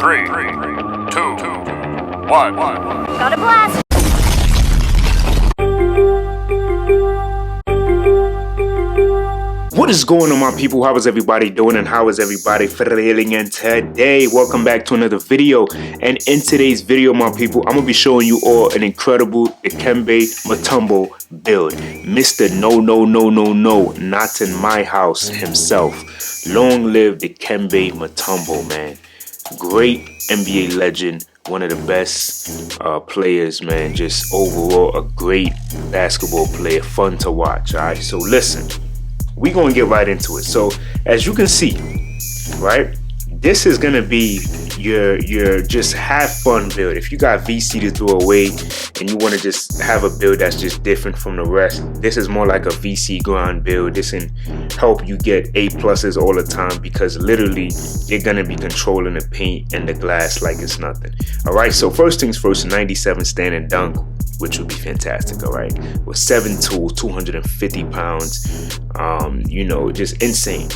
3, 2, 1. Got a blast! What is going on, my people? How is everybody doing and how is everybody feeling? And today, welcome back to another video. And in today's video, my people, I'm gonna be showing you all an incredible DIKEMBE MUTOMBO build. Mr. No, not in my house himself. Long live DIKEMBE MUTOMBO, man. Great NBA legend, one of the best players, man. Just overall a great basketball player, fun to watch. All right, so listen. We're gonna get right into it. So as you can see, right, this is gonna be your just have fun build. If you got VC to throw away and you want to just have a build that's just different from the rest, this is more like a VC grind build. This can help you get A+ all the time because literally you're gonna be controlling the paint and the glass like it's nothing. All right, so first things first, 97 standing dunk, which would be fantastic. All right, with 7 tools, 250 pounds, you know, just insane.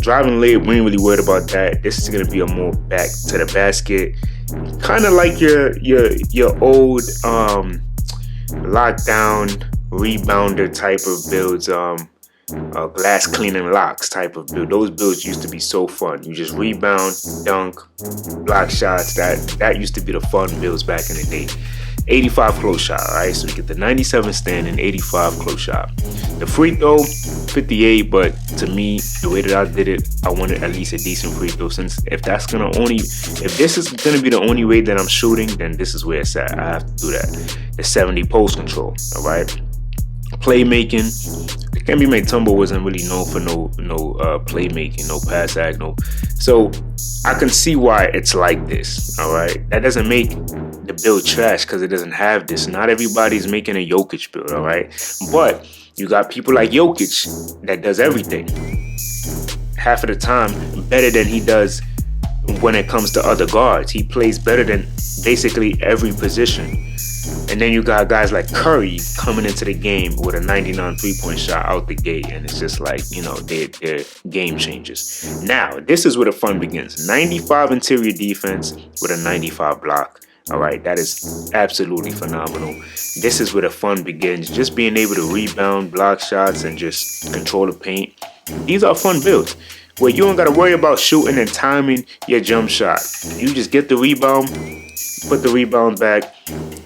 Driving late, we ain't really worried about that. This is gonna be a more back to the basket, kind of like your old lockdown rebounder type of builds, glass cleaning locks type of build. Those builds used to be so fun. You just rebound, dunk, block shots. That used to be the fun builds back in the day. 85 close shot, all right? So we get the 97 standing, 85 close shot. The free throw, 58, but to me, the way that I did it, I wanted at least a decent free throw, since if this is gonna be the only way that I'm shooting, then this is where it's at. I have to do that. The 70 post control, all right? Playmaking, DIKEMBE MUTOMBO wasn't really known for no playmaking, no pass act, no. So I can see why it's like this, all right? That doesn't make the build trash because it doesn't have this. Not everybody's making a Jokic build, all right? But you got people like Jokic that does everything half of the time better than he does when it comes to other guards. He plays better than basically every position. And then you got guys like Curry coming into the game with a 99 3-point shot out the gate, and it's just like, you know, they're game changers. Now, this is where the fun begins. 95 interior defense with a 95 block. All right, that is absolutely phenomenal. This is where the fun begins. Just being able to rebound, block shots, and just control the paint. These are fun builds where you don't got to worry about shooting and timing your jump shot. You just get the rebound, put the rebound back,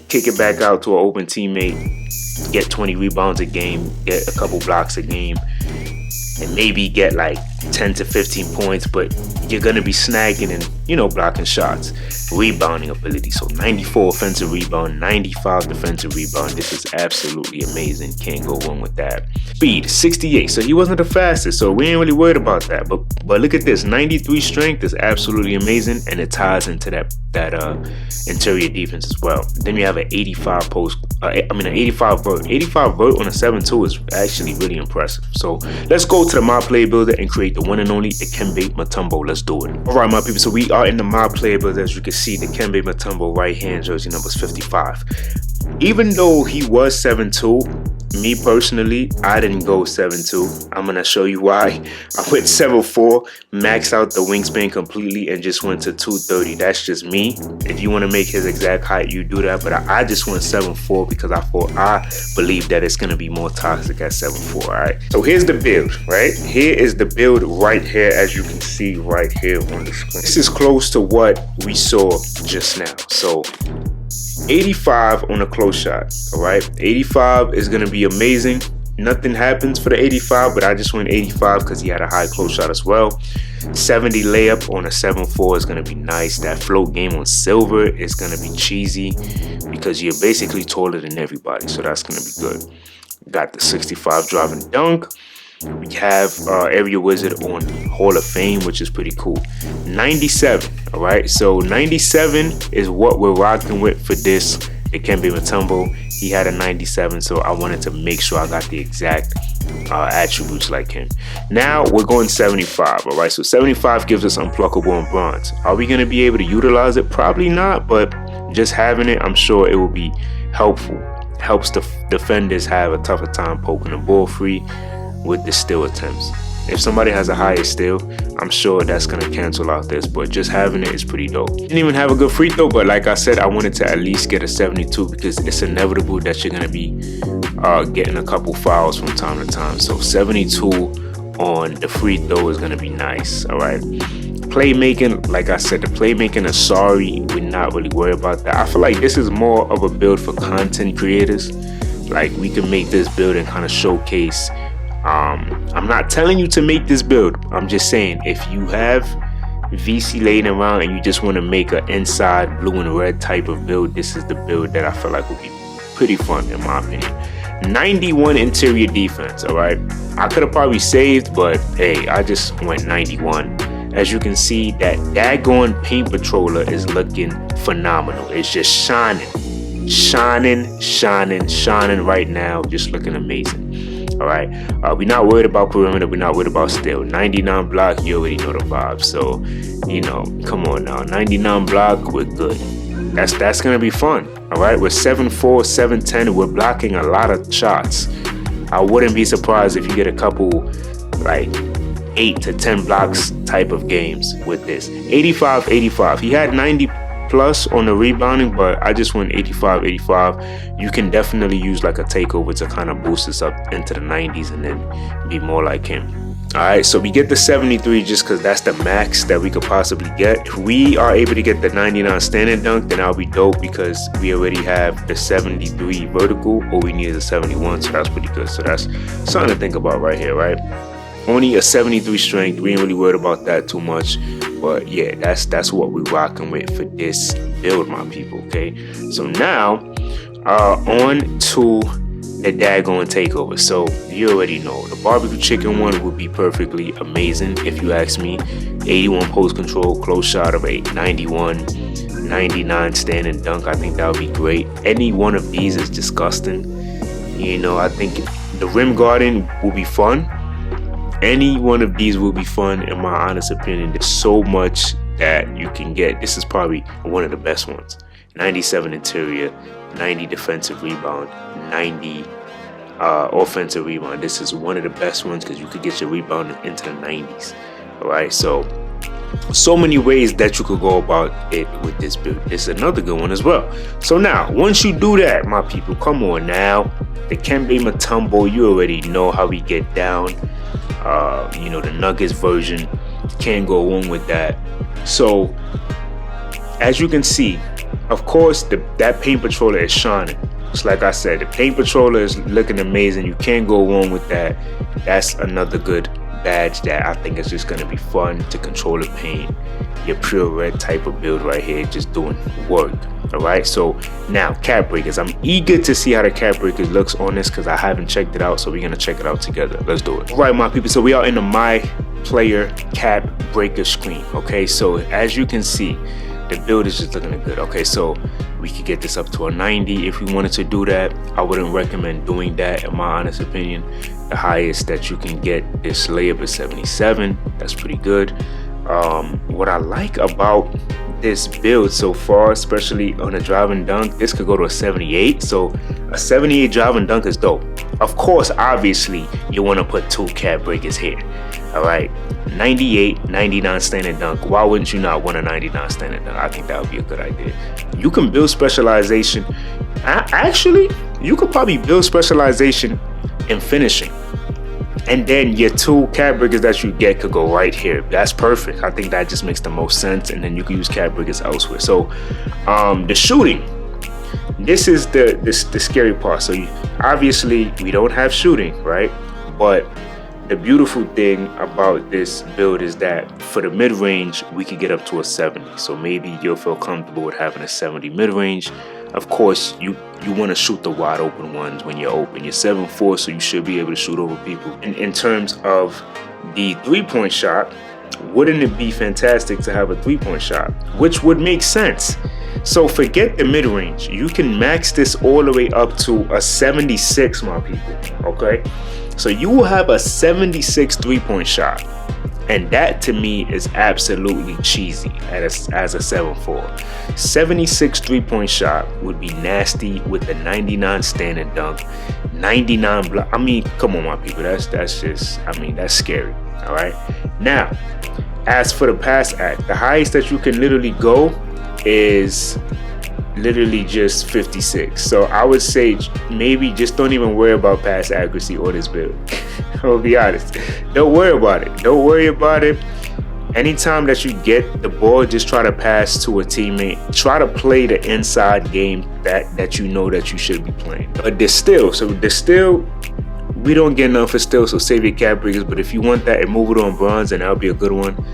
kick it back out to an open teammate, get 20 rebounds a game, get a couple blocks a game, and maybe get like 10 to 15 points, but you're going to be snagging and, you know, blocking shots. Rebounding ability, so 94 offensive rebound, 95 defensive rebound. This is absolutely amazing. Can't go wrong with that. Speed, 68, so he wasn't the fastest, so we ain't really worried about that. But look at this, 93 strength is absolutely amazing, and it ties into that interior defense as well. Then you have an 85 post, an 85 vert. 85 vert on a 7-2 is actually really impressive. So let's go to the My Player Builder and create the one and only DIKEMBE MUTOMBO. Let's do it. All right, my people, so we are in the My Player Builder. As you can see, DIKEMBE MUTOMBO right hand jersey numbers 55. Even though he was 7'2", me personally, I didn't go 7'2". I'm gonna show you why. I went 7'4", maxed out the wingspan completely, and just went to 230. That's just me. If you want to make his exact height, you do that. But I just went 7'4" because I believe that it's gonna be more toxic at 7'4". All right. So here's the build. Right here is the build right here, as you can see right here on the screen. This is close to what we saw just now. So 85 on a close shot. All right, 85 is gonna be amazing. Nothing happens for the 85, but I just went 85 because he had a high close shot as well. 70 layup on a 7'4" is gonna be nice. That float game on silver is gonna be cheesy because you're basically taller than everybody, so that's gonna be good. Got the 65 driving dunk. We have Area Wizard on Hall of Fame, which is pretty cool. 97, all right? So 97 is what we're rocking with for this DIKEMBE MUTOMBO. He had a 97, so I wanted to make sure I got the exact attributes like him. Now we're going 75, all right? So 75 gives us unpluckable and bronze. Are we gonna be able to utilize it? Probably not, but just having it, I'm sure it will be helpful. Helps the defenders have a tougher time poking the ball free with the steal attempts. If somebody has a higher steal, I'm sure that's gonna cancel out this, but just having it is pretty dope. Didn't even have a good free throw, but like I said, I wanted to at least get a 72 because it's inevitable that you're gonna be getting a couple fouls from time to time. So 72 on the free throw is gonna be nice. All right. Playmaking, like I said, the playmaking is sorry. We're not really worried about that. I feel like this is more of a build for content creators. Like we can make this build and kind of showcase. I'm not telling you to make this build. I'm just saying if you have VC laying around and you just want to make an inside blue and red type of build, this is the build that I feel like would be pretty fun in my opinion. 91 interior defense. All right, I could have probably saved, but hey, I just went 91. As you can see, that daggone paint patroller is looking phenomenal. It's just shining right now, just looking amazing. All right, we're not worried about perimeter, we're not worried about steal. 99 block, you already know the vibe. So, you know, come on now, 99 block, we're good. That's gonna be fun. All right, we're 7'4", 7'10", we're blocking a lot of shots. I wouldn't be surprised if you get a couple like 8 to 10 blocks type of games with this. 85. He had 90 plus on the rebounding, but I just went 85. You can definitely use like a takeover to kind of boost us up into the 90s and then be more like him. All right, so we get the 73 just because that's the max that we could possibly get. If we are able to get the 99 standing dunk, then that'll be dope because we already have the 73 vertical, or we need a 71, so that's pretty good. So that's something to think about right here, right? Only a 73 strength. We ain't really worried about that too much, but yeah, that's what we're rocking with for this build, my people. Okay, so now on to the daggone takeover. So you already know the barbecue chicken one would be perfectly amazing if you ask me. 81 post control, close shot of a 91, 99 standing dunk. I think that would be great. Any one of these is disgusting. You know, I think the rim guarding will be fun. Any one of these will be fun in my honest opinion. There's so much that you can get. This is probably one of the best ones. 97 interior, 90 defensive rebound, 90 offensive rebound. This is one of the best ones because you could get your rebound into the 90s. All right, so many ways that you could go about it with this build. It's another good one as well. So now, once you do that, my people, come on now. The DIKEMBE MUTOMBO, you already know how we get down. You know, the Nuggets version, can't go wrong with that. So as you can see, of course, that paint patroller is shining. Just like I said, the paint patroller is looking amazing. You can't go wrong with that. That's another good badge that I think is just going to be fun to control the paint. Your pure red type of build right here, just doing work. All right, so now cap breakers. I'm eager to see how the cap breakers looks on this because I haven't checked it out, so we're gonna check it out together. Let's do it. All right, my people, so we are in the my player cap breaker screen. Okay, so as you can see, the build is just looking good. Okay, so we could get this up to a 90 if we wanted to do that. I wouldn't recommend doing that in my honest opinion. The highest that you can get this layup is 77. That's pretty good. What I like about this build so far, especially on a drive and dunk, this could go to a 78. So a 78 drive and dunk is dope. Of course, obviously, you want to put 2 cap breakers here. All right, 98, 99 standing dunk. Why wouldn't you not want a 99 standing dunk? I think that would be a good idea. You can build specialization. Actually, you could probably build specialization in finishing. And then your 2 cap breakers that you get could go right here. That's perfect. I think that just makes the most sense. And then you can use cap breakers elsewhere. So the shooting, this is the scary part. So obviously we don't have shooting, right? But the beautiful thing about this build is that for the mid-range, we could get up to a 70. So maybe you'll feel comfortable with having a 70 mid-range. Of course, you want to shoot the wide open ones when you're open. You're 7'4", so you should be able to shoot over people. And in terms of the 3-point shot, wouldn't it be fantastic to have a 3-point shot? Which would make sense. So forget the mid-range. You can max this all the way up to a 76, my people, okay? So you will have a 76 3-point shot. And that to me is absolutely cheesy as a 7'4". 76 3-point shot would be nasty with the 99 standing dunk, 99 block. I mean, come on, my people. That's just, I mean, that's scary. All right. Now, as for the pass act, the highest that you can literally go is literally just 56. So I would say maybe just don't even worry about pass accuracy or this build. I'll be honest. Don't worry about it. Don't worry about it. Anytime that you get the ball, just try to pass to a teammate. Try to play the inside game that you know that you should be playing. But the steal, we don't get enough for steal, so save your cap breakers. But if you want that and move it on bronze, then that'll be a good one.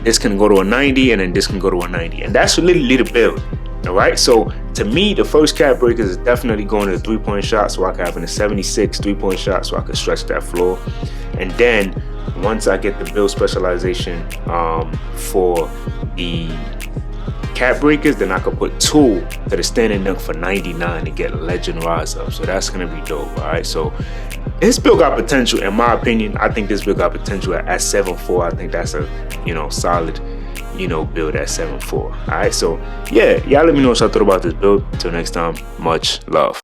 This can go to a 90, and then this can go to a 90, and that's literally the build. All right, so to me, the first cap breakers is definitely going to the 3-point shot, so I can have a 76 3-point shot, so I can stretch that floor. And then once I get the build specialization for the cap breakers, then I could put 2 to the standing dunk for 99 to get legend rise up. So that's gonna be dope. All right, so this build got potential, in my opinion. I think this build got potential at 7-4. I think that's a solid build at 7-4. All right, so yeah, y'all let me know what y'all thought about this build. Till next time, much love.